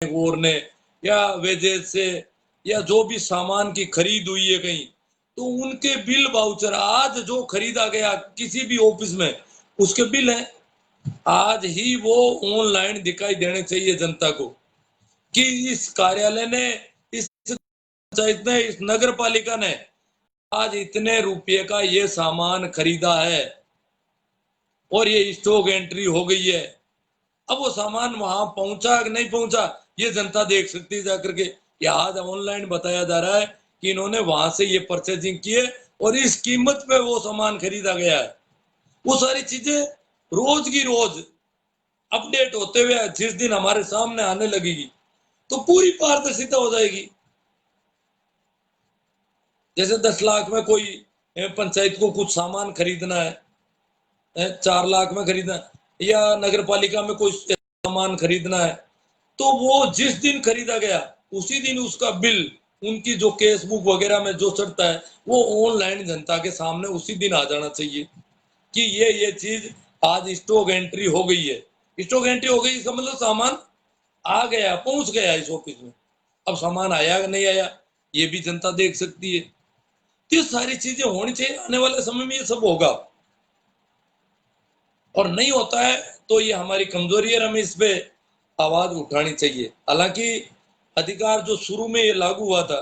और ने या वेजेस से या जो भी सामान की खरीद हुई है कहीं, तो उनके बिल वाउचर आज जो खरीदा गया किसी भी ऑफिस में उसके बिल हैं, आज ही वो ऑनलाइन दिखाई देने चाहिए जनता को कि इस कार्यालय ने, इस पंचायत ने, इस नगर पालिका ने आज इतने रुपये का ये सामान खरीदा है और ये स्टॉक एंट्री हो गई है। अब वो सामान वहां पहुंचा कि नहीं पहुंचा ये जनता देख सकती है जाकर के। ये आज ऑनलाइन बताया जा रहा है कि इन्होंने वहां से ये परचेजिंग की है और इस कीमत पे वो सामान खरीदा गया है। वो सारी चीजें रोज की रोज अपडेट होते हुए जिस दिन हमारे सामने आने लगेगी तो पूरी पारदर्शिता हो जाएगी। जैसे 10 लाख में कोई पंचायत को कुछ सामान खरीदना है, 4 लाख में खरीदना है, या नगर पालिका में कोई सामान खरीदना है, तो वो जिस दिन खरीदा गया उसी दिन उसका बिल उनकी जो केस बुक वगैरह में जो चढ़ता है वो ऑनलाइन जनता के सामने उसी दिन आ जाना चाहिए कि ये चीज आज स्टॉक एंट्री हो गई है। स्टॉक एंट्री हो गई इसका मतलब सामान आ गया, पहुंच गया इस ऑफिस में। अब सामान आया कि नहीं आया ये भी जनता देख सकती है। तो ये सारी चीजें होनी चाहिए, आने वाले समय में ये सब होगा। और नहीं होता है तो ये हमारी कमजोरी है, हमें इस पे आवाज उठानी चाहिए। हालांकि अधिकार जो शुरू में ये लागू हुआ था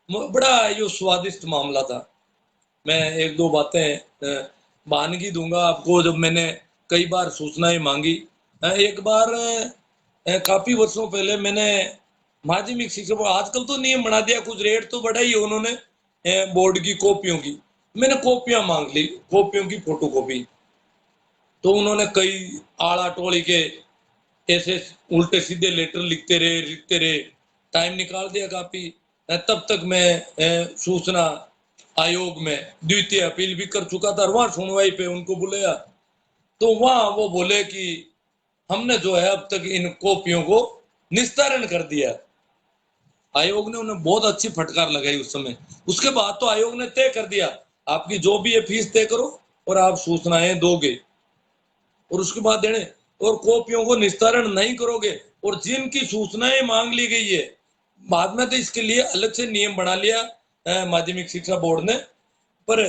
बड़ा ये स्वादिष्ट मामला था। मैं एक दो बातें मानगी दूंगा आपको। जब मैंने कई बार सूचनाएं मांगी, एक बार काफी वर्षों पहले मैंने माध्यमिक शिक्षा बोर्ड, आजकल तो नियम बना दिया, कुछ रेट तो बढ़ाई है उन्होंने बोर्ड की कॉपियों की। मैंने कॉपियां मांग ली, कॉपियों की फोटो कॉपी। तो उन्होंने कई आड़ा टोली के ऐसे उल्टे सीधे लेटर लिखते रहे, टाइम निकाल दिया काफी। तब तक मैं सूचना आयोग में द्वितीय अपील भी कर चुका था। वहां सुनवाई पे उनको बुलाया तो वहां वो बोले कि हमने जो है अब तक इन कॉपियों को निस्तारण कर दिया। आयोग ने उन्हें बहुत अच्छी फटकार लगाई उस समय। उसके बाद तो आयोग ने तय कर दिया आपकी जो भी है फीस तय करो और आप सूचनाएं दोगे और उसके बाद देने, और कॉपियों को निस्तारण नहीं करोगे और जिनकी सूचनाएं मांग ली गई है बाद में तो इसके लिए अलग से नियम बना लिया माध्यमिक शिक्षा बोर्ड ने। पर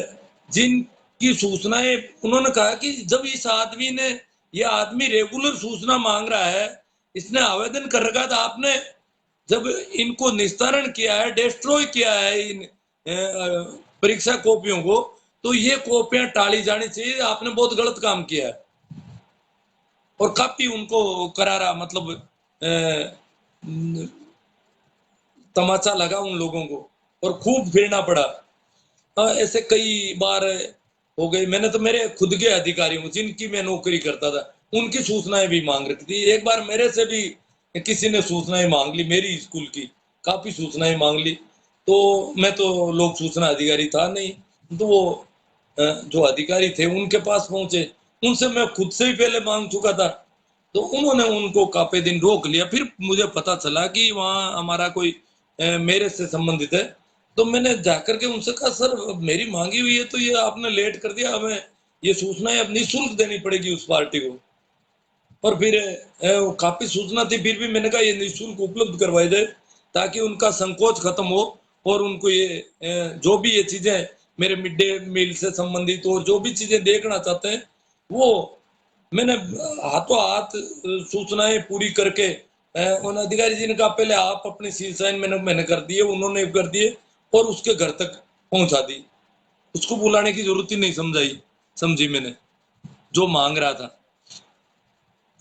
जिनकी सूचनाएं, उन्होंने कहा कि जब इस आदमी ने, यह आदमी रेगुलर सूचना मांग रहा है, इसने आवेदन कर रखा था, आपने जब इनको निस्तारण किया है, डिस्ट्रॉय किया है इन परीक्षा कॉपियों को, तो ये कॉपियां टाली जानी चाहिए, आपने बहुत गलत काम किया है। और काफी उनको करारा मतलब तमाचा लगा उन लोगों को और खूब फिरना पड़ा। ऐसे कई बार हो गई। मैंने तो मेरे खुद के अधिकारियों जिनकी मैं नौकरी करता था उनकी सूचनाएं भी मांग रखी थी। एक बार मेरे से भी किसी ने सूचनाएं मांग ली, मेरी स्कूल की काफी सूचनाएं मांग ली। तो मैं तो लोक सूचना अधिकारी था नहीं, तो वो जो अधिकारी थे उनके पास पहुंचे, उनसे मैं खुद से ही पहले मांग चुका था। तो उन्होंने उनको काफी दिन रोक लिया। फिर मुझे पता चला कि वहाँ हमारा कोई मेरे से संबंधित है। तो मैंने जाकर के उनसे कहा सर मेरी मांगी हुई है तो ये आपने लेट कर दिया, हमें ये सूचनाएं अब निःशुल्क देनी पड़ेगी उस पार्टी को। और फिर काफी सूचना थी, फिर भी मैंने कहा ये निःशुल्क उपलब्ध करवाई जाए ताकि उनका संकोच खत्म हो और उनको ये जो भी ये चीजें मेरे मिड डे मील से संबंधित और जो भी चीजें देखना चाहते हैं वो मैंने हाथों हाथ सूचनाएं पूरी करके उन अधिकारी जी ने कहा पहले आप अपनी सील साइन मैंने कर दिए, उन्होंने कर दिए और उसके घर तक पहुंचा दी। उसको बुलाने की जरूरत ही नहीं समझी मैंने, जो मांग रहा था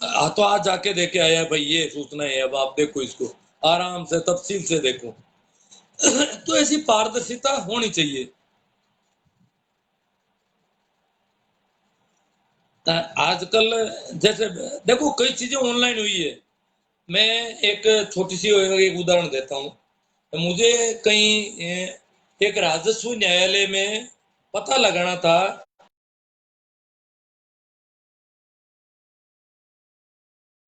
हाथों हाथ जाके देके आया भाई ये सूचना है, अब आप देखो इसको आराम से तफसील से देखो। तो ऐसी पारदर्शिता होनी चाहिए। आजकल जैसे देखो कई चीजें ऑनलाइन हुई है। मैं एक छोटी सी एक उदाहरण देता हूँ। मुझे कहीं एक राजस्व न्यायालय में पता लगाना था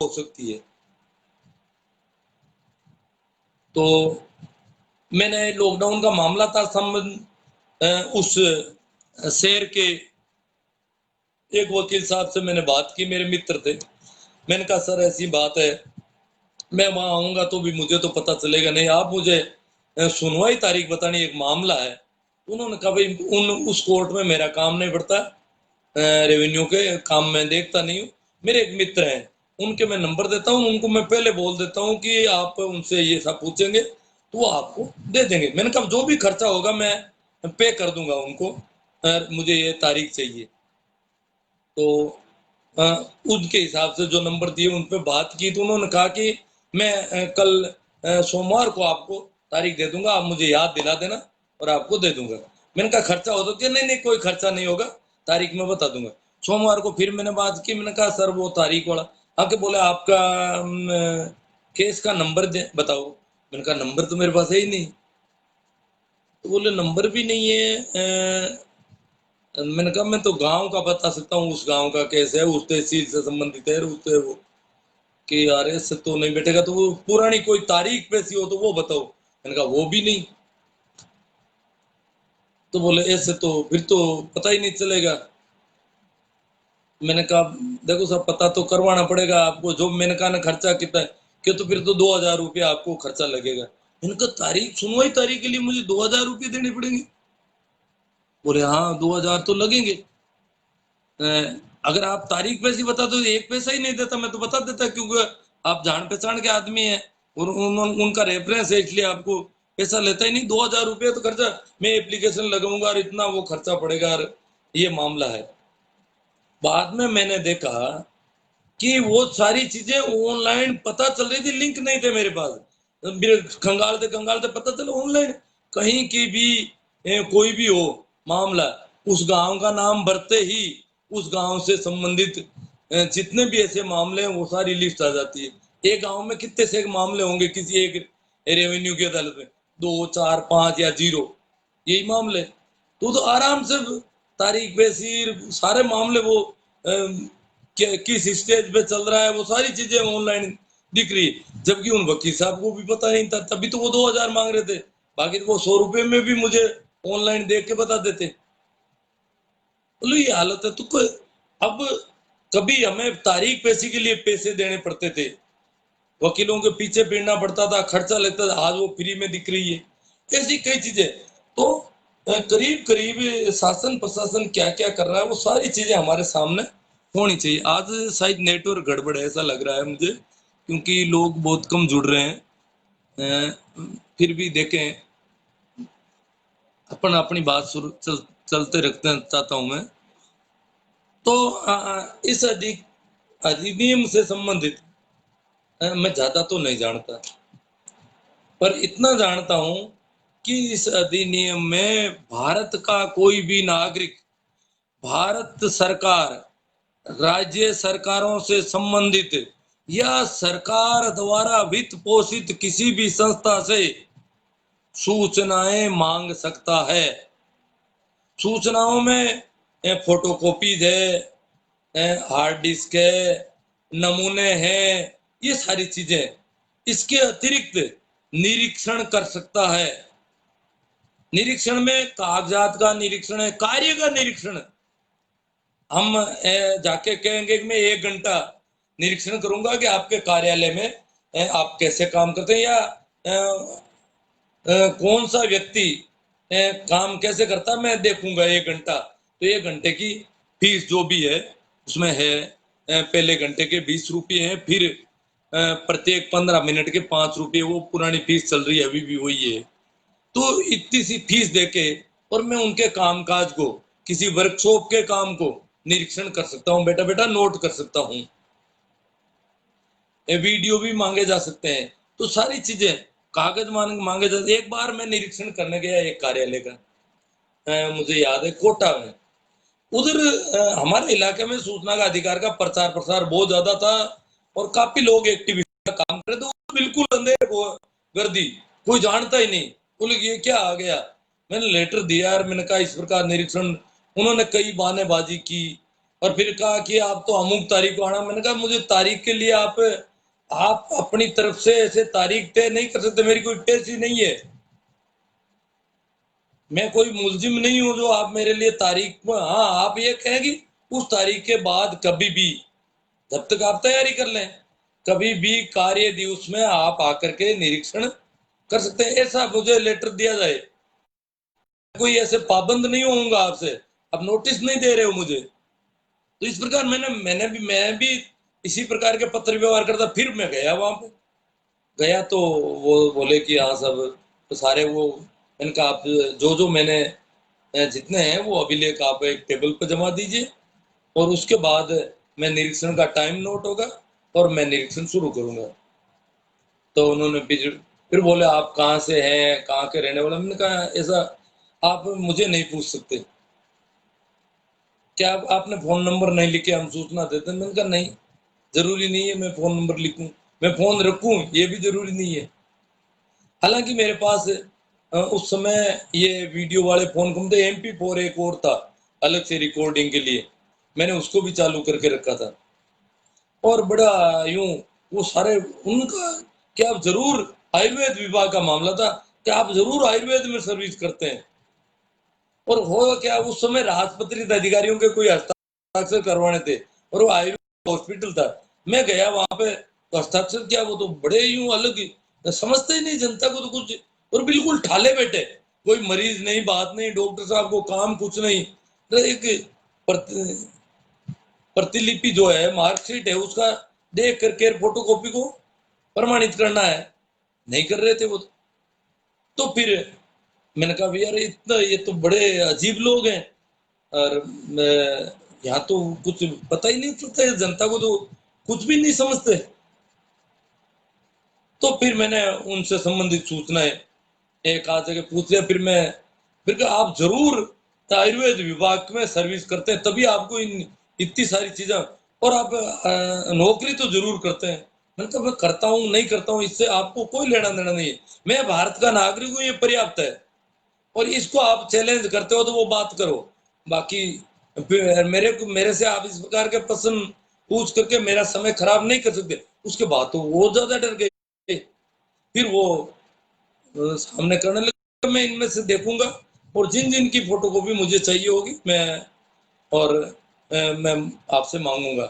हो सकती है। तो मैंने लॉकडाउन का मामला था संबंध उस शहर के एक वकील साहब से मैंने बात की, मेरे मित्र थे। मैंने कहा सर ऐसी बात है, मैं वहां आऊंगा तो भी मुझे तो पता चलेगा नहीं, आप मुझे सुनवाई तारीख बतानी, एक मामला है। उन्होंने कहा भाई उन उस कोर्ट में मेरा काम नहीं पड़ता, रेवेन्यू के काम मैं देखता नहीं हूँ। मेरे एक मित्र हैं, उनके मैं नंबर देता हूँ, उनको मैं पहले बोल देता हूँ कि आप उनसे ये सब पूछेंगे तो वो आपको दे देंगे। मैंने कहा जो भी खर्चा होगा मैं पे कर दूंगा उनको, मुझे ये तारीख चाहिए। तो अ, उनके हिसाब से जो नंबर दिए उन पे बात की, तो उन्होंने कहा कि मैं कल सोमवार को आपको तारीख दे दूंगा, आप मुझे याद दिला देना और आपको दे दूंगा। मैंने कहा खर्चा हो तो क्या, नहीं नहीं कोई खर्चा नहीं होगा, तारीख मैं बता दूंगा। सोमवार को फिर मैंने बात की, मैंने कहा सर वो तारीख वाला, आके बोले आपका केस का नंबर दे बताओ। मैंने कहा नंबर तो मेरे पास है ही नहीं। तो बोले नंबर भी नहीं है। मैंने कहा मैं तो गांव का बता सकता हूँ, उस गांव का केस है, उस तहसील से संबंधित है, उससे वो कि यार इससे तो नहीं बैठेगा, तो वो पुरानी कोई तारीख पे सी हो तो वो बताओ। मैंने कहा वो भी नहीं। तो बोले ऐसे तो फिर तो पता ही नहीं चलेगा। मैंने कहा देखो सब पता तो करवाना पड़ेगा आपको, जो मैंने कहा ना खर्चा कितना है, कि तो फिर तो 2,000 रुपया आपको खर्चा लगेगा। मैंने कहा तारीख सुनवाई तारीख के लिए मुझे 2,000 रुपये देने पड़ेंगे? बोले हाँ 2,000 तो लगेंगे। अ, अगर आप तारीख पैसे बता दो, एक पैसा ही नहीं देता मैं तो बता देता, क्योंकि आप जान पहचान के आदमी हैं और उनका रेफरेंस है, इसलिए आपको पैसा लेता ही नहीं। 2,000 रुपये तो खर्चा, मैं एप्लीकेशन लगाऊंगा और इतना वो खर्चा पड़ेगा, और ये मामला है। बाद में मैंने देखा कि वो सारी चीजें ऑनलाइन पता चल रही थी, लिंक नहीं थे मेरे पास। मेरे खंगालते पता चला ऑनलाइन, कहीं की भी कोई भी हो मामला, उस गांव का नाम भरते ही उस गांव से संबंधित जितने भी ऐसे मामले हैं वो सारी लिस्ट आ जाती है। एक गांव में कितने से मामले होंगे किसी एक रेवेन्यू की अदालत में, 2 4 5 या 0, यही मामले। तो आराम से तारीख बेसीर सारे मामले वो किस स्टेज पे चल रहा है वो सारी चीजें ऑनलाइन दिख रही है। जबकि उन वकील साहब को भी पता नहीं था, तभी तो वो 2,000 मांग रहे थे, बाकी तो वो 100 रुपए में भी मुझे ऑनलाइन देख के बता देते। बोलो ये हालत है तो अब कभी हमें तारीख पैसे के लिए पैसे देने पड़ते थे, वकीलों के पीछे फिरना पड़ता था, खर्चा लगता था, आज वो फ्री में दिख रही है। ऐसी कई चीजें। तो करीब करीब शासन प्रशासन क्या क्या कर रहा है वो सारी चीजें हमारे सामने होनी चाहिए। आज शायद नेटवर्क गड़बड़ है ऐसा लग रहा है मुझे, क्योंकि लोग बहुत कम जुड़ रहे हैं। फिर भी देखें, अपन अपनी बात चलते रखते चाहता हूं मैं। तो इस अधिनियम से संबंधित मैं ज्यादा तो नहीं जानता, पर इतना जानता हूं कि इस अधिनियम में भारत का कोई भी नागरिक, भारत सरकार, राज्य सरकारों से संबंधित या सरकार द्वारा वित्त पोषित किसी भी संस्था से सूचनाएं मांग सकता है। सूचनाओं में फोटोकॉपीज है, हार्ड डिस्क है, नमूने हैं, ये सारी चीजें। इसके अतिरिक्त निरीक्षण कर सकता है। निरीक्षण में कागजात का निरीक्षण है, कार्य का निरीक्षण। हम जाके कहेंगे कि मैं 1 घंटा निरीक्षण करूंगा कि आपके कार्यालय में आप कैसे काम करते हैं, या कौन सा व्यक्ति काम कैसे करता है मैं देखूंगा 1 घंटा। तो 1 घंटे की फीस जो भी है उसमें है, पहले घंटे के 20 रुपये हैं, फिर प्रत्येक 15 मिनट के 5 रुपये, वो पुरानी फीस चल रही है अभी भी वही है। तो इतनी सी फीस देके और मैं उनके कामकाज को, किसी वर्कशॉप के काम को निरीक्षण कर सकता हूँ, बेटा बेटा नोट कर सकता हूँ। वीडियो भी मांगे जा सकते हैं। तो सारी चीजें, कागज मांगे जाते। एक बार मैं निरीक्षण करने गया एक कार्यालय का, मुझे याद है कोटा में। उधर हमारे इलाके में सूचना का अधिकार का प्रचार प्रसार बहुत ज्यादा था और काफी लोग एक्टिविस्ट का काम कर रहे थे। वो बिल्कुल अंधेरे को गर्दी, कोई जानता ही नहीं। बोले ये क्या आ गया। मैंने लेटर दिया यार, मैंने कहा इस प्रकार निरीक्षण। उन्होंने कई बहानेबाजी की और फिर कहा कि आप तो अमुक तारीख को आना। मैंने कहा मुझे तारीख के लिए आप अपनी तरफ से ऐसे तारीख तय नहीं कर सकते, मेरी कोई तय सी नहीं है। मैं कोई मुलजिम नहीं हूं जो आप मेरे लिए तारीख में, हाँ आप ये कहें कि उस तारीख के बाद कभी भी, जब तक आप तैयारी कर लें। कभी भी कार्य दिवस में आप आकर के निरीक्षण कर सकते हैं, ऐसा मुझे लेटर दिया जाए। कोई ऐसे पाबंद नहीं होऊंगा आपसे, आप नोटिस नहीं दे रहे हो मुझे। तो इस प्रकार मैं भी इसी प्रकार के पत्र व्यवहार करता। फिर मैं गया वहां पे, गया तो वो बोले कि हाँ सब तो सारे वो, इनका आप जो जो मैंने जितने हैं वो अभिलेख आप एक टेबल पर जमा दीजिए, और उसके बाद मैं निरीक्षण का टाइम नोट होगा और मैं निरीक्षण शुरू करूंगा। तो उन्होंने फिर बोले आप कहाँ से हैं, कहाँ के रहने वाले। मैंने कहा ऐसा आप मुझे नहीं पूछ सकते, क्या आपने फोन नंबर नहीं लिखे हम सूचना देते। मैंने कहा नहीं, जरूरी नहीं है मैं फोन नंबर लिखूं, मैं फोन रखूं ये भी जरूरी नहीं है। हालांकि मेरे पास उस समय ये वीडियो वाले फोन कम थे, MP4 एक और था अलग से रिकॉर्डिंग के लिए, मैंने उसको भी चालू करके रखा था। और बड़ा यूं वो सारे उनका, क्या आप जरूर आयुर्वेद विभाग का मामला था कि आप जरूर आयुर्वेद में सर्विस करते हैं। और हो क्या उस समय राजपत्रित अधिकारियों के कोई हस्ताक्षर करवाने थे, और वो आयुर्वेद हॉस्पिटल था। मैं गया वहां पे तो हस्ताक्षर किया, वो तो बड़े यूं अलग ही, समझते ही नहीं जनता को तो कुछ, और बिल्कुल ठाले बैठे, कोई मरीज नहीं, बात नहीं, डॉक्टर साहब को काम कुछ नहीं। तो एक प्रति, प्रतिलिपि जो है मार्कशीट है उसका देख करके फोटो कॉपी को प्रमाणित करना है, नहीं कर रहे थे वो। तो फिर मैंने कहा यार इतना ये तो बड़े अजीब लोग हैं, और यहाँ तो कुछ पता ही नहीं चलता है, जनता को तो कुछ भी नहीं समझते। तो फिर मैंने उनसे संबंधित सूचनाएं एक आध जगह पूछ लिया। फिर कहा आप जरूर आयुर्वेद विभाग में सर्विस करते हैं तभी आपको इतनी सारी चीजें, और आप नौकरी तो जरूर करते हैं। मैंने कहा मैं करता हूँ नहीं करता हूँ इससे आपको कोई लेना देना नहीं है, मैं भारत का नागरिक हूँ, ये पर्याप्त है। और इसको आप चैलेंज करते हो तो वो बात करो, बाकी मेरे से आप इस प्रकार के प्रश्न पूछ करके मेरा समय खराब नहीं कर सकते। उसके बाद तो वो ज्यादा डर गए। फिर वो सामने करने लगे, मैं इनमें से देखूंगा और जिन जिन की फोटोकॉपी मुझे चाहिए होगी मैं आपसे मांगूंगा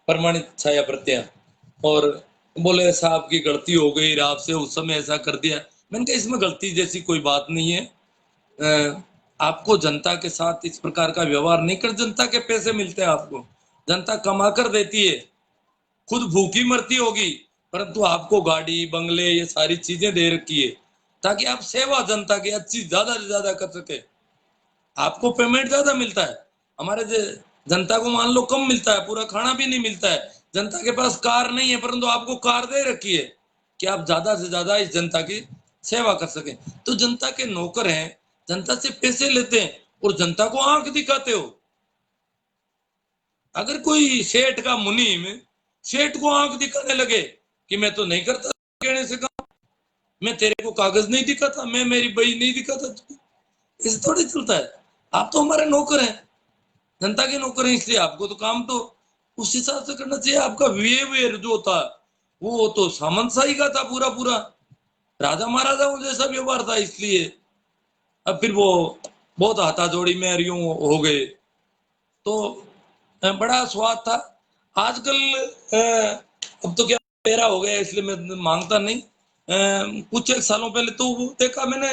प्रमाणित छाया प्रतियां। और बोले साहब की गलती हो गई, आपसे उस समय ऐसा कर दिया। मैंने कहा इसमें गलती जैसी कोई बात नहीं है, आपको जनता के साथ इस प्रकार का व्यवहार नहीं कर, जनता के पैसे मिलते हैं आपको, जनता कमा कर देती है, खुद भूखी मरती होगी परंतु आपको गाड़ी बंगले ये सारी चीजें दे रखी है ताकि आप सेवा जनता की अच्छी ज्यादा से ज्यादा कर सके। आपको पेमेंट ज्यादा मिलता है, हमारे जनता को मान लो कम मिलता है, पूरा खाना भी नहीं मिलता है। जनता के पास कार नहीं है परंतु आपको कार दे रखी है कि आप ज्यादा से ज्यादा इस जनता की सेवा कर सके। तो जनता के नौकर हैं, जनता से पैसे लेते हैं और जनता को आंख दिखाते हो। अगर कोई सेठ का मुनीम सेठ को आंख दिखाने लगे कि मैं तो नहीं करता कहने से काम, मैं तेरे को कागज नहीं दिखाता, मैं मेरी बही नहीं दिखाता, इसे थोड़ी चलता है। आप तो हमारे नौकर हैं, जनता के नौकर हैं, इसलिए आपको तो काम तो उस हिसाब से करना चाहिए। आपका बिहेवियर जो था वो तो सामंतशाही का था, पूरा पूरा राजा महाराजाओं जैसा व्यवहार था। इसलिए अब फिर वो बहुत हाथाजोड़ी में यूं हो गए। तो बड़ा स्वाद था। आजकल अब तो क्या मेरा हो गया इसलिए मैं मांगता नहीं। कुछ एक सालों पहले तो वो देखा मैंने,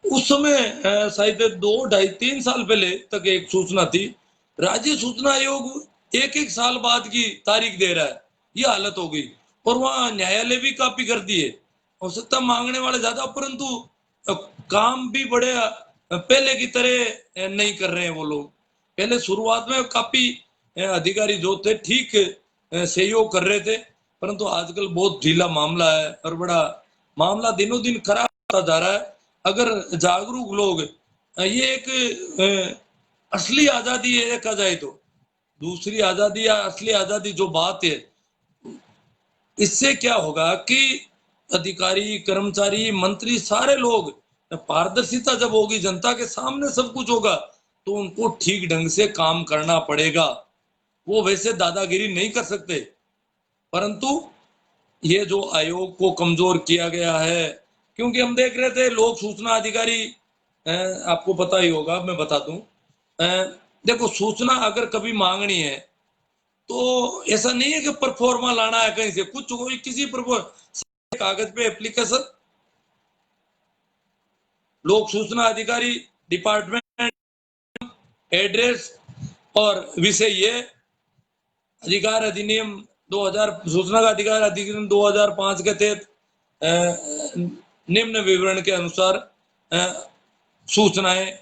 उस समय शायद 2 ढाई 3 साल पहले तक एक सूचना थी, राज्य सूचना आयोग एक एक साल बाद की तारीख दे रहा है, ये हालत हो गई। और वहां न्यायालय भी काफी कर दिए, हो सकता मांगने वाले ज्यादा परंतु अ, काम भी बड़े पहले की तरह नहीं कर रहे हैं वो लोग। पहले शुरुआत में काफी अधिकारी जो थे ठीक सहयोग कर रहे थे, परंतु आजकल बहुत ढीला मामला है और बड़ा मामला दिनों दिन खराब होता जा रहा है। अगर जागरूक लोग ये एक असली आजादी है देखा जाए तो, दूसरी आजादी या असली आजादी जो बात है, इससे क्या होगा कि अधिकारी कर्मचारी मंत्री सारे लोग, पारदर्शिता जब होगी, जनता के सामने सब कुछ होगा, तो उनको ठीक ढंग से काम करना पड़ेगा। वो वैसे दादागिरी नहीं कर सकते। परंतु ये जो आयोग को कमजोर किया गया है, क्योंकि हम देख रहे थे लोक सूचना अधिकारी, आपको पता ही होगा, मैं बता दूं, देखो सूचना अगर कभी मांगनी है तो ऐसा नहीं है कि परफॉर्मा लाना है कहीं से, कुछ कोई किसी कागज पे एप्लीकेशन, लोक सूचना अधिकारी डिपार्टमेंट, एड्रेस और विषय ये अधिकार अधिनियम 2000, सूचना का अधिकार अधिनियम 2005 के तहत निम्न विवरण के अनुसार सूचनाएं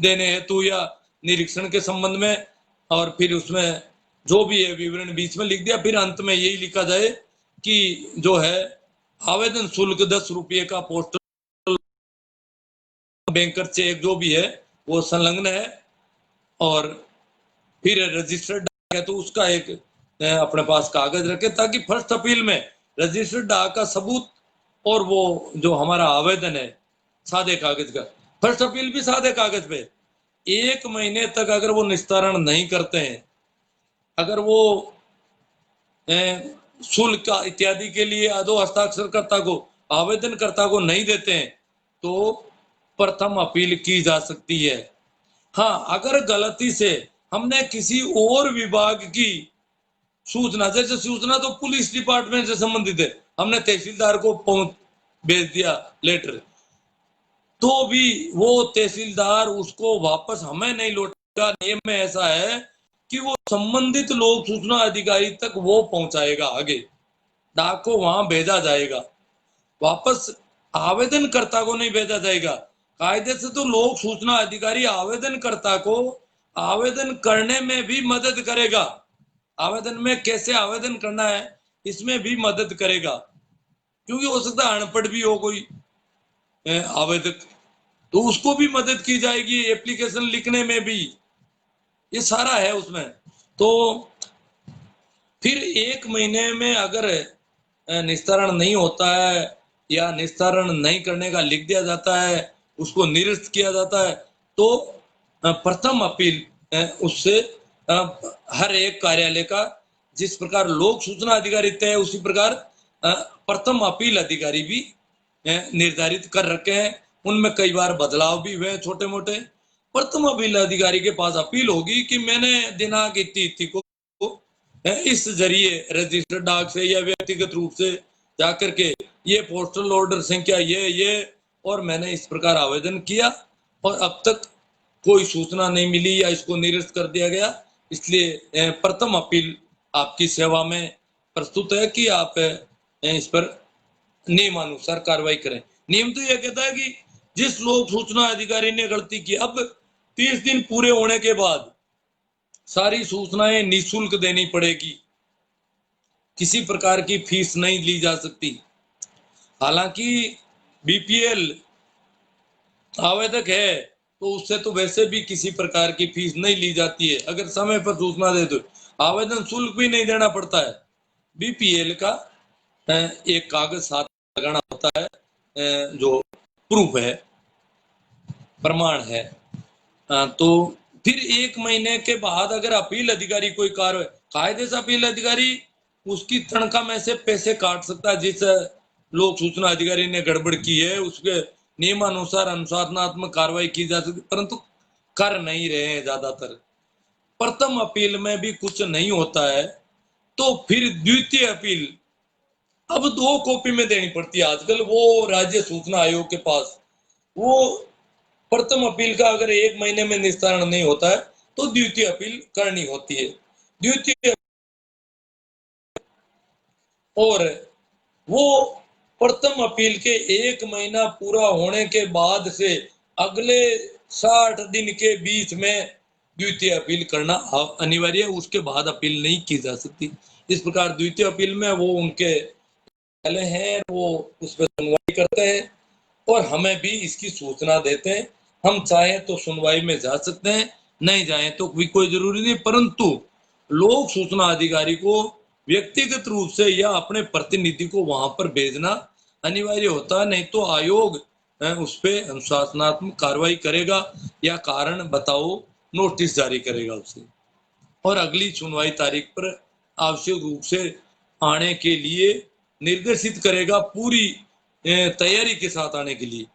देने हेतु या निरीक्षण के संबंध में, और फिर उसमें जो भी है विवरण बीच में लिख दिया, फिर अंत में यही लिखा जाए कि जो है आवेदन शुल्क 10 रुपये का पोस्टल बैंकर चेक जो भी है वो संलग्न है, और फिर रजिस्टर्ड डाक है तो उसका एक अपने पास कागज रखे, ताकि फर्स्ट अपील में रजिस्टर्ड डाक का सबूत और वो जो हमारा आवेदन है सादे कागज का, फर्स्ट अपील भी सादे कागज पे, 1 महीने तक अगर वो निस्तारण नहीं करते हैं, अगर वो शुल्क का इत्यादि के लिए अदो हस्ताक्षरकर्ता को, आवेदनकर्ता को नहीं देते हैं, तो प्रथम अपील की जा सकती है। हाँ, अगर गलती से हमने किसी और विभाग की सूचना, जैसे सूचना तो पुलिस डिपार्टमेंट से संबंधित है, हमने तहसीलदार को पहुंच भेज दिया लेटर, तो भी वो तहसीलदार उसको वापस हमें नहीं लौटेगा। नियम में ऐसा है कि वो संबंधित लोक सूचना अधिकारी तक वो पहुंचाएगा, आगे डाक को वहां भेजा जाएगा, वापस आवेदनकर्ता को नहीं भेजा जाएगा। कायदे से तो लोक सूचना अधिकारी आवेदनकर्ता को आवेदन करने में भी मदद करेगा, आवेदन में कैसे आवेदन करना है इसमें भी मदद करेगा, क्योंकि हो सकता है अनपढ़ भी हो कोई आवेदक, तो उसको भी मदद की जाएगी एप्लीकेशन लिखने में भी, ये सारा है उसमें। तो फिर 1 महीने में अगर निस्तारण नहीं होता है या निस्तारण नहीं करने का लिख दिया जाता है, उसको निरस्त किया जाता है, तो प्रथम अपील उससे हर एक कार्यालय का, जिस प्रकार लोक सूचना अधिकारी तय है उसी प्रकार प्रथम अपील अधिकारी भी निर्धारित कर रखे हैं। उनमें कई बार बदलाव भी हुए छोटे मोटे। प्रथम अपील अधिकारी के पास अपील होगी कि मैंने दिनांक इतनी को इस जरिए रजिस्टर्ड डाक से या व्यक्तिगत रूप से जाकर के ये पोस्टल ऑर्डर संख्या ये और मैंने इस प्रकार आवेदन किया और अब तक कोई सूचना नहीं मिली या इसको निरस्त कर दिया गया, इसलिए प्रथम अपील आपकी सेवा में प्रस्तुत है कि आप इस पर नियमानुसार कार्रवाई करें। नियम तो यह कहता है कि जिस लोक सूचना अधिकारी ने गलती की, अब 30 दिन पूरे होने के बाद सारी सूचनाएं निःशुल्क देनी पड़ेगी, किसी प्रकार की फीस नहीं ली जा सकती। हालांकि बीपीएल आवेदक है तो उससे तो वैसे भी किसी प्रकार की फीस नहीं ली जाती है, अगर समय पर सूचना दे तो आवेदन शुल्क भी नहीं देना पड़ता है। बीपीएल का एक कागज साथ लगाना होता है जो प्रूफ है, प्रमाण है। तो फिर 1 महीने के बाद अगर अपील अधिकारी कोई कार्य, कायदे से अपील अधिकारी उसकी तनख्वाह में से पैसे काट सकता है, जिस लोक सूचना अधिकारी ने गड़बड़ की है उसके नियमानुसार अनुशासनात्मक कार्रवाई की जा सकती, परंतु कर नहीं रहे हैं ज्यादातर। प्रथम अपील में भी कुछ नहीं होता है तो फिर द्वितीय अपील अब 2 कॉपी में देनी पड़ती है आजकल, वो राज्य सूचना आयोग के पास। वो प्रथम अपील का अगर 1 महीने में निस्तारण नहीं होता है तो द्वितीय अपील करनी होती है। द्वितीय और वो प्रथम अपील के 1 महीना पूरा होने के बाद से अगले 60 दिन के बीच में द्वितीय अपील करना अनिवार्य है, उसके बाद अपील नहीं की जा सकती। इस प्रकार द्वितीय अपील में वो उनके पहले हैं, वो उस पर सुनवाई करते हैं और हमें भी इसकी सूचना देते हैं। हम चाहें तो सुनवाई में जा सकते हैं, नहीं जाए तो भी कोई जरूरी नहीं, परंतु लोक सूचना अधिकारी को व्यक्तिगत रूप से या अपने प्रतिनिधि को वहां पर भेजना अनिवार्य होता है, नहीं तो आयोग उस पर अनुशासनात्मक कार्रवाई करेगा या कारण बताओ नोटिस जारी करेगा उसे, और अगली सुनवाई तारीख पर आवश्यक रूप से आने के लिए निर्देशित करेगा, पूरी तैयारी के साथ आने के लिए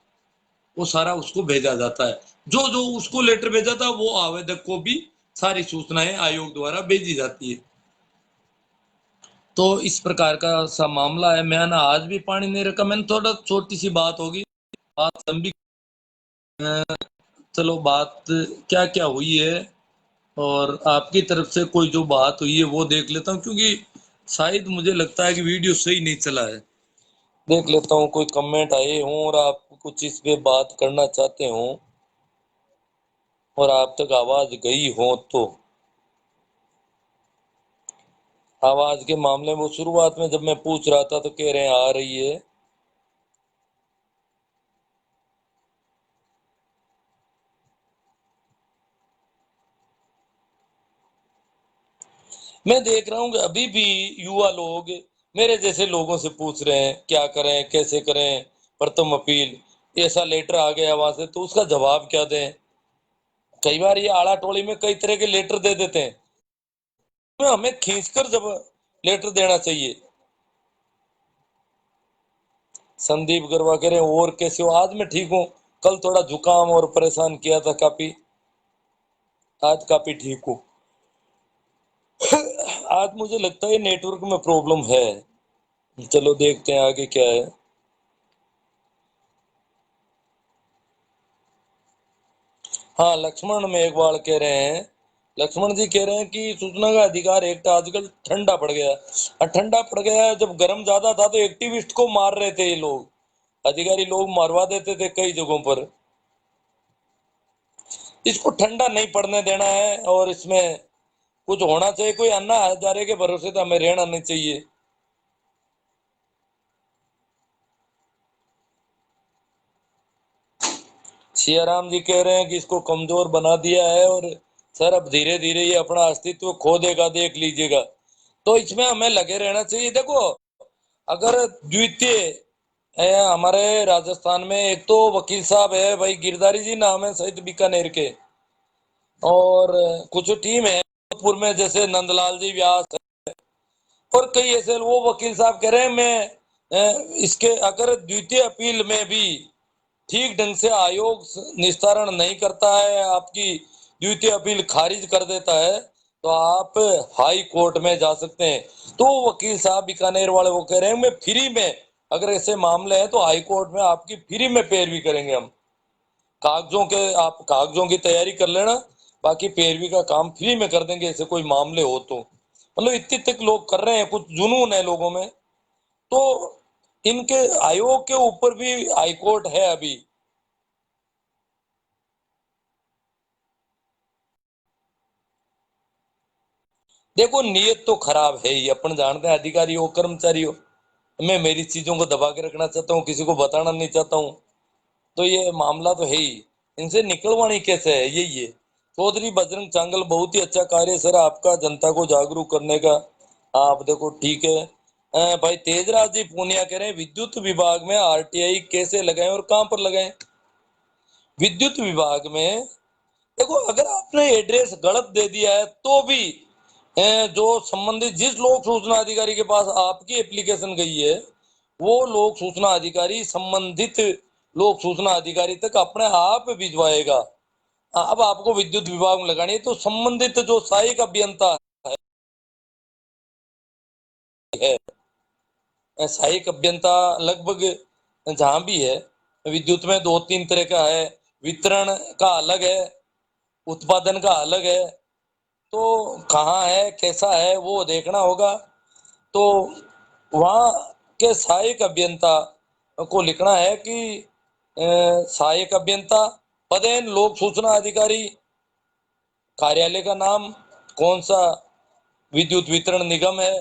वो सारा उसको भेजा जाता है। जो जो उसको लेटर भेजा था वो आवेदक को भी सारी सूचनाएं आयोग द्वारा भेजी जाती है। तो इस प्रकार का सा मामला है। मैं ना आज भी पानी नहीं रखा, मैंने थोड़ा छोटी सी बात होगी, बात लंबी। चलो बात क्या क्या हुई है और आपकी तरफ से कोई जो बात हुई है वो देख लेता हूँ, क्योंकि शायद मुझे लगता है कि वीडियो सही नहीं चला है। देख लेता हूँ कोई कमेंट आए हों और आप कुछ इस पे बात करना चाहते हो और आप तक आवाज गई हो तो। आवाज के मामले में वो शुरुआत में जब मैं पूछ रहा था तो कह रहे हैं आ रही है। मैं देख रहा हूँ कि अभी भी युवा लोग मेरे जैसे लोगों से पूछ रहे हैं क्या करें कैसे करें, प्रथम अपील ऐसा लेटर आ गया वहां से तो उसका जवाब क्या दें। कई बार ये आड़ा टोली में कई तरह के लेटर दे देते हैं, तो हमें खींचकर जब लेटर देना चाहिए। संदीप गरवा कह रहे हैं और कैसे हो? आज मैं ठीक हूँ, कल थोड़ा जुकाम और परेशान किया था काफी, आज काफी ठीक हूँ। आज मुझे लगता है नेटवर्क में प्रॉब्लम है। चलो देखते हैं आगे क्या है। हाँ, लक्ष्मण मेघवाल कह रहे हैं, लक्ष्मण जी कह रहे हैं कि सूचना का अधिकार एक्ट आजकल ठंडा पड़ गया। ठंडा पड़ गया है, जब गर्म ज्यादा था तो एक्टिविस्ट को मार रहे थे ये लोग, अधिकारी लोग मारवा देते थे कई जगहों पर। इसको ठंडा नहीं पड़ने देना है और इसमें कुछ होना चाहिए। कोई अन्ना हजारे के भरोसे तो हमें रहना नहीं चाहिए। सियाराम जी कह रहे हैं कि इसको कमजोर बना दिया है और सर अब धीरे धीरे ये अपना अस्तित्व खो देगा, देख लीजिएगा। तो इसमें हमें लगे रहना चाहिए। देखो, अगर द्वितीय हमारे राजस्थान में एक तो वकील साहब है भाई, गिरधारी जी नाम है शायद बीकानेर के, और कुछ टीम है जोधपुर में जैसे नंदलाल जी व्यास है, और कई ऐसे वो वकील साहब कह रहे हैं मैं इसके अगर द्वितीय अपील में भी ठीक ढंग से आयोग निस्तारण नहीं करता है, आपकी द्वितीय अपील खारिज कर देता है, तो आप हाई कोर्ट में जा सकते हैं। तो वकील साहब बीकानेर वाले वो कह रहे हैं मैं फ्री में, अगर ऐसे मामले हैं तो हाई कोर्ट में आपकी फ्री में पैरवी करेंगे हम। कागजों के आप कागजों की तैयारी कर लेना, बाकी पैरवी का काम फ्री में कर देंगे ऐसे कोई मामले हो तो। मतलब इतने तक लोग कर रहे हैं, कुछ जुनून है लोगों में। तो इनके आयोग के ऊपर भी हाईकोर्ट है अभी। देखो, नियत तो खराब है ही, अपन जानते हैं, अधिकारी हो कर्मचारी हो, मैं मेरी चीजों को दबा के रखना चाहता हूँ, किसी को बताना नहीं चाहता हूँ, तो ये मामला तो है ही। इनसे निकलवानी कैसे है, यही है। चौधरी बजरंग चांगल, बहुत ही अच्छा कार्य सर आपका जनता को जागरूक करने का। आप देखो ठीक है। भाई तेजराज जी पूनिया कह रहे हैं विद्युत विभाग में आरटीआई कैसे लगाएं और कहां पर लगाएं। विद्युत विभाग में देखो, अगर आपने एड्रेस गलत दे दिया है तो भी जो संबंधित जिस लोक सूचना अधिकारी के पास आपकी एप्लीकेशन गई है, वो लोक सूचना अधिकारी संबंधित लोक सूचना अधिकारी तक अपने आप भिजवाएगा। अब आपको विद्युत विभाग में लगानी है तो संबंधित जो सहायक अभियंता है, सहायक अभियंता लगभग जहां भी है, विद्युत में दो तीन तरह का है, वितरण का अलग है, उत्पादन का अलग है। तो कहाँ है कैसा है वो देखना होगा। तो वहाँ के सहायक अभियंता को लिखना है कि सहायक अभियंता पदेन लोक सूचना अधिकारी, कार्यालय का नाम कौन सा विद्युत वितरण निगम है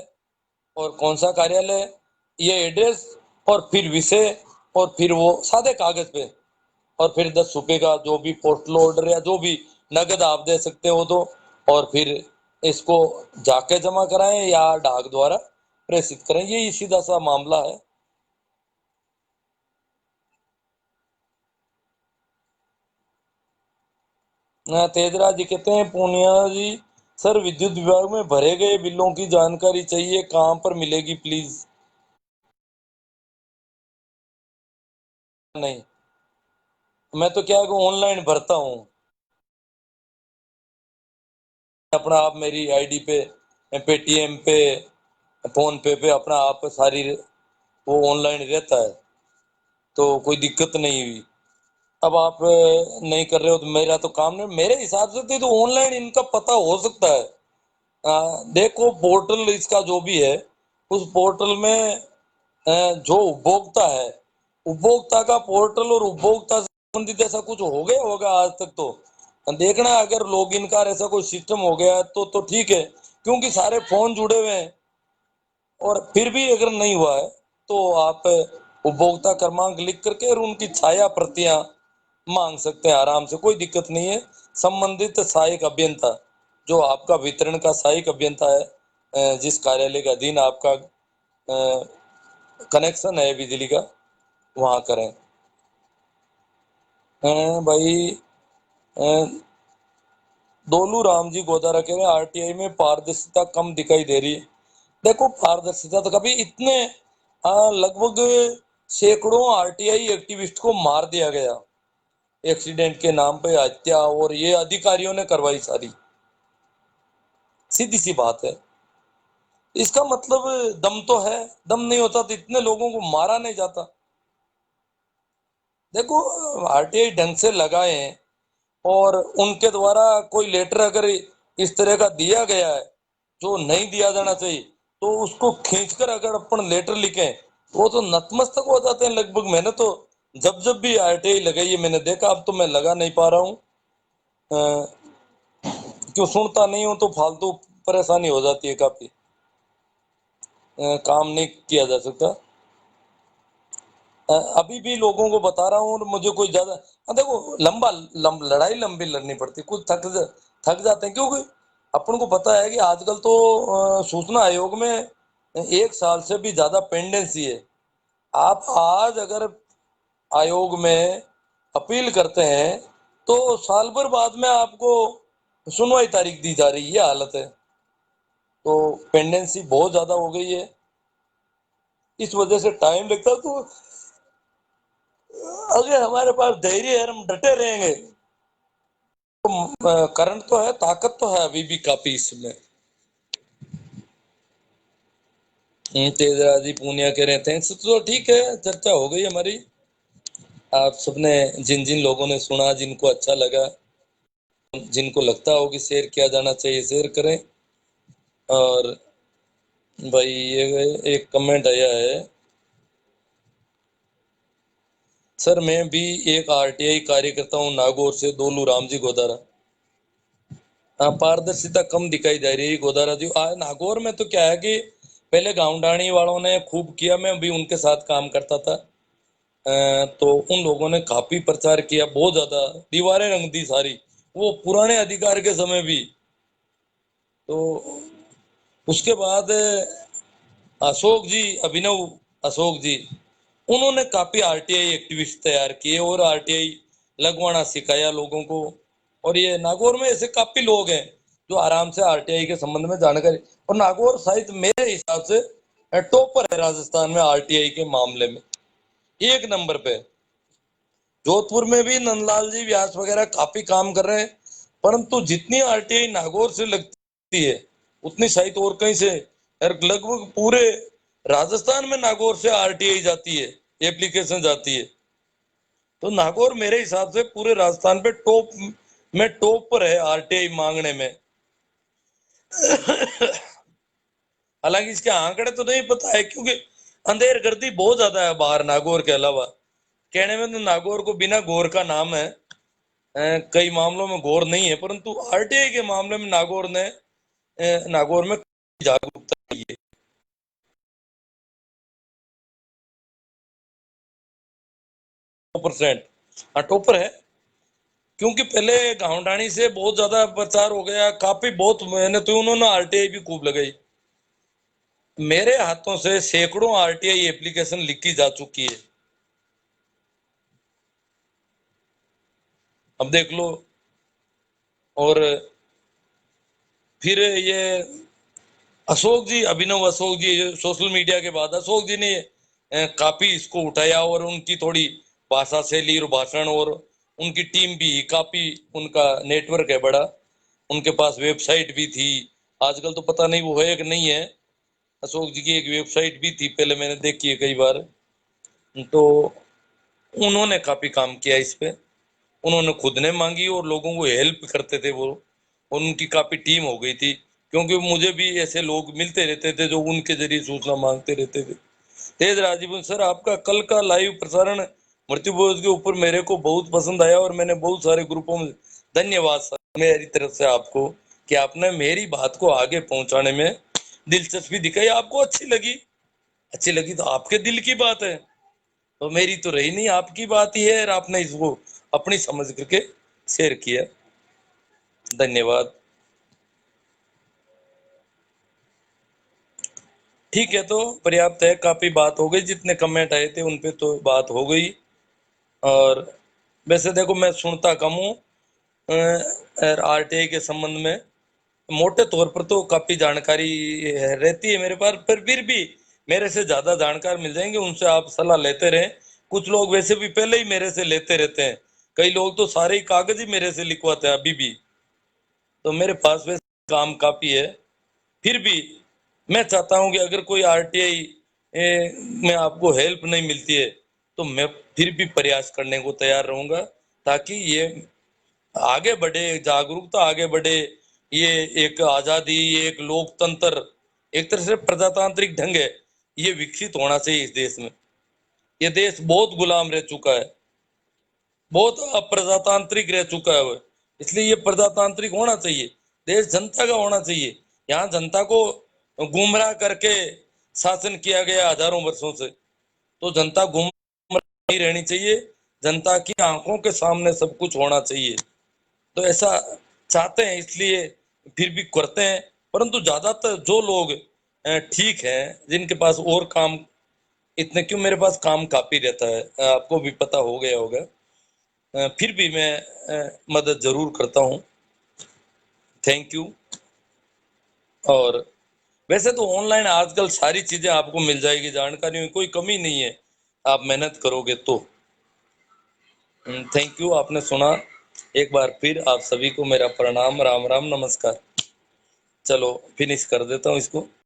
और कौन सा कार्यालय, ये एड्रेस और फिर विषय, और फिर वो सादे कागज पे, और फिर 10 रुपए का जो भी पोस्टल ऑर्डर या जो भी नगद आप दे सकते हो तो, और फिर इसको जाके जमा कराएं या डाक द्वारा प्रेषित करें, यही सीधा सा मामला है। तेजराज जी कहते हैं पूर्णिया जी, सर विद्युत विभाग में भरे गए बिलों की जानकारी चाहिए, कहाँ पर मिलेगी प्लीज। नहीं, मैं तो क्या ऑनलाइन भरता हूँ अपना, आप मेरी आईडी पे, पेटीएम पे, फोन पे अपना आप सारी वो ऑनलाइन रहता है, तो कोई दिक्कत नहीं हुई। अब आप नहीं कर रहे हो तो मेरा तो काम नहीं, मेरे हिसाब से तो ऑनलाइन इनका पता हो सकता है। देखो पोर्टल इसका जो भी है, उस पोर्टल में जो उपभोक्ता है, उपभोक्ता का पोर्टल और उपभोक्ता से संबंधित ऐसा कुछ हो गया होगा आज तक। तो देखना, अगर लॉगिन का ऐसा कोई सिस्टम हो गया तो ठीक है, क्योंकि सारे फोन जुड़े हुए हैं। और फिर भी अगर नहीं हुआ है तो आप उपभोक्ता क्रमांक लिख करके और उनकी छाया प्रतियां मांग सकते हैं आराम से, कोई दिक्कत नहीं है। संबंधित सहायक अभियंता, जो आपका वितरण का सहायक अभियंता है, जिस कार्यालय के अधीन आपका कनेक्शन है बिजली का, वहां करें। भाई दोलू राम जी गोदारा कह रहे हैं आरटीआई में पारदर्शिता कम दिखाई दे रही है। देखो पारदर्शिता तो कभी इतने लगभग सैकड़ों आरटीआई एक्टिविस्ट को मार दिया गया एक्सीडेंट के नाम पे, हत्या, और ये अधिकारियों ने करवाई सारी। सीधी सी बात है। इसका मतलब दम तो है, दम नहीं होता तो इतने लोगों को मारा नहीं जाता। देखो आरटीआई ढंग से लगाए हैं और उनके द्वारा कोई लेटर अगर इस तरह का दिया गया है जो नहीं दिया जाना चाहिए, तो उसको खींचकर अगर अपन लेटर लिखें वो तो नतमस्तक हो जाते हैं लगभग। मैंने तो जब भी आरटीआई लगाई है मैंने देखा, अब तो मैं लगा नहीं पा रहा हूँ, क्यों सुनता नहीं हूँ तो फालतू परेशानी हो जाती है काफी, काम नहीं किया जा सकता। अभी भी लोगों को बता रहा हूँ, और मुझे कोई ज्यादा देखो लड़ाई लंबी लड़नी पड़ती, कुछ थक जाते हैं, क्योंकि अपन को पता है कि आजकल तो सूचना आयोग में 1 साल से भी ज्यादा पेंडेंसी है। आप आज अगर आयोग में अपील करते हैं तो साल भर बाद में आपको सुनवाई तारीख दी जा रही है, ये हालत है। तो पेंडेंसी बहुत ज्यादा हो गई है, इस वजह से टाइम लगता है। तो अगर हमारे पास धैर्य है, हम डटे रहेंगे, तो करंट तो है, ताकत तो है अभी भी काफी इसमें। तेजराजी पूनिया कह रहे हैं थैंक्स। तो ठीक है, चर्चा हो गई हमारी। आप सबने जिन जिन लोगों ने सुना, जिनको अच्छा लगा, जिनको लगता हो कि शेयर किया जाना चाहिए, शेयर करें। और भाई ये एक कमेंट आया है, सर मैं भी एक आरटीआई कार्यकर्ता हूँ नागौर से, दोलू राम जी गोदारा। हाँ, पारदर्शिता कम दिखाई दे रही है गोदारा जी। नागौर में तो क्या है कि पहले गांवडाणी वालों ने खूब किया, मैं भी उनके साथ काम करता था। तो उन लोगों ने काफी प्रचार किया, बहुत ज्यादा दीवारें रंग दी सारी, वो पुराने अधिकार के समय भी। तो उसके बाद अशोक जी, अभिनव अशोक जी, उन्होंने काफी आरटीआई एक्टिविस्ट तैयार किए और आरटीआई लगवाना सिखाया लोगों को। और ये नागौर में ऐसे काफी लोग हैं जो आराम से आरटीआई के संबंध में जानकारी, और नागौर शायद मेरे हिसाब से टॉपर है राजस्थान में आरटीआई के मामले में, 1 नंबर पे। जोधपुर में भी नंदलाल जी व्यास वगैरह काफी काम कर रहे हैं, परंतु जितनी आरटीआई नागौर से लगती है उतनी शायद और कहीं से, लगभग पूरे राजस्थान में नागौर से आरटीआई जाती है, एप्लीकेशन जाती है। तो नागौर मेरे हिसाब से पूरे राजस्थान पे टॉप पर है आरटीआई मांगने में। हालांकि इसके आंकड़े तो नहीं पता है, क्योंकि अंधेर गर्दी बहुत ज्यादा है बाहर नागौर के अलावा। कहने में तो नागौर को बिना गौर का नाम है, कई मामलों में गौर नहीं है, परंतु आरटीआई के मामले में नागौर ने नागौर में जागरूकता की है। 100% हाँ टॉपर है, क्योंकि पहले गांवडाणी से बहुत ज्यादा प्रचार हो गया, काफी बहुत मेहनत हुई, उन्होंने आरटीआई भी खूब लगाई। मेरे हाथों से सैकड़ों आरटीआई एप्लीकेशन लिखी जा चुकी है, अब देख लो। और फिर ये अशोक जी, अभिनव अशोक जी, सोशल मीडिया के बाद अशोक जी ने काफी इसको उठाया, और उनकी थोड़ी भाषा शैली और भाषण, और उनकी टीम भी काफी, उनका नेटवर्क है बड़ा, उनके पास वेबसाइट भी थी। आजकल तो पता नहीं वो है कि नहीं है, अशोक जी की एक वेबसाइट भी थी, पहले मैंने देखी है कई बार, तो उन्होंने काफी काम किया इस पे। उन्होंने खुद ने मांगी और लोगों को हेल्प करते थे वो, और उनकी काफी टीम हो गई थी, क्योंकि मुझे भी ऐसे लोग मिलते रहते थे जो उनके जरिए सूचना मांगते रहते थे। तेज राजीवन सर, आपका कल का लाइव प्रसारण मृत्यु भोज के ऊपर मेरे को बहुत पसंद आया, और मैंने बहुत सारे ग्रुपों में, धन्यवाद सर मेरी तरफ से आपको, कि आपने मेरी बात को आगे पहुंचाने में दिलचस्पी दिखाई। आपको अच्छी लगी, अच्छी लगी तो आपके दिल की बात है, तो मेरी तो रही नहीं, आपकी बात ही है, और आपने इसको अपनी समझ करके शेयर किया। धन्यवाद। ठीक है, तो पर्याप्त है, काफी बात हो गई, जितने कमेंट आए थे उन पे तो बात हो गई। और वैसे देखो, मैं सुनता कम हूँ आरटीआई के संबंध में, मोटे तौर पर तो काफी जानकारी रहती है मेरे पास, पर फिर भी मेरे से ज्यादा जानकार मिल जाएंगे, उनसे आप सलाह लेते रहें। कुछ लोग वैसे भी पहले ही मेरे से लेते रहते हैं, कई लोग तो सारे ही कागज ही मेरे से लिखवाते हैं अभी भी, तो मेरे पास वैसे काम काफी है। फिर भी मैं चाहता हूं कि अगर कोई आरटीआई में आपको हेल्प नहीं मिलती है, तो मैं फिर भी प्रयास करने को तैयार रहूंगा, ताकि ये आगे बढ़े, जागरूकता आगे बढ़े, ये एक आजादी, ये एक लोकतंत्र, एक तरह से प्रजातांत्रिक ढंग है, ये विकसित होना चाहिए इस देश में। ये देश बहुत गुलाम रह चुका है, बहुत अप्रजातांत्रिक रह चुका है वो, इसलिए ये प्रजातांत्रिक होना चाहिए, देश जनता का होना चाहिए। यहाँ जनता को गुमराह करके शासन किया गया हजारों वर्षों से, तो जनता गुमराह नहीं रहनी चाहिए, जनता की आंखों के सामने सब कुछ होना चाहिए। तो ऐसा चाहते हैं, इसलिए फिर भी करते हैं। परंतु ज्यादातर जो लोग ठीक है, जिनके पास और काम इतने क्यों, मेरे पास काम काफी रहता है, आपको भी पता हो गया होगा, फिर भी मैं मदद जरूर करता हूँ। Thank you. और वैसे तो ऑनलाइन आजकल सारी चीजें आपको मिल जाएगी, जानकारी में कोई कमी नहीं है, आप मेहनत करोगे तो। थैंक यू, आपने सुना। एक बार फिर आप सभी को मेरा प्रणाम, राम राम, नमस्कार। चलो फिनिश कर देता हूँ इसको।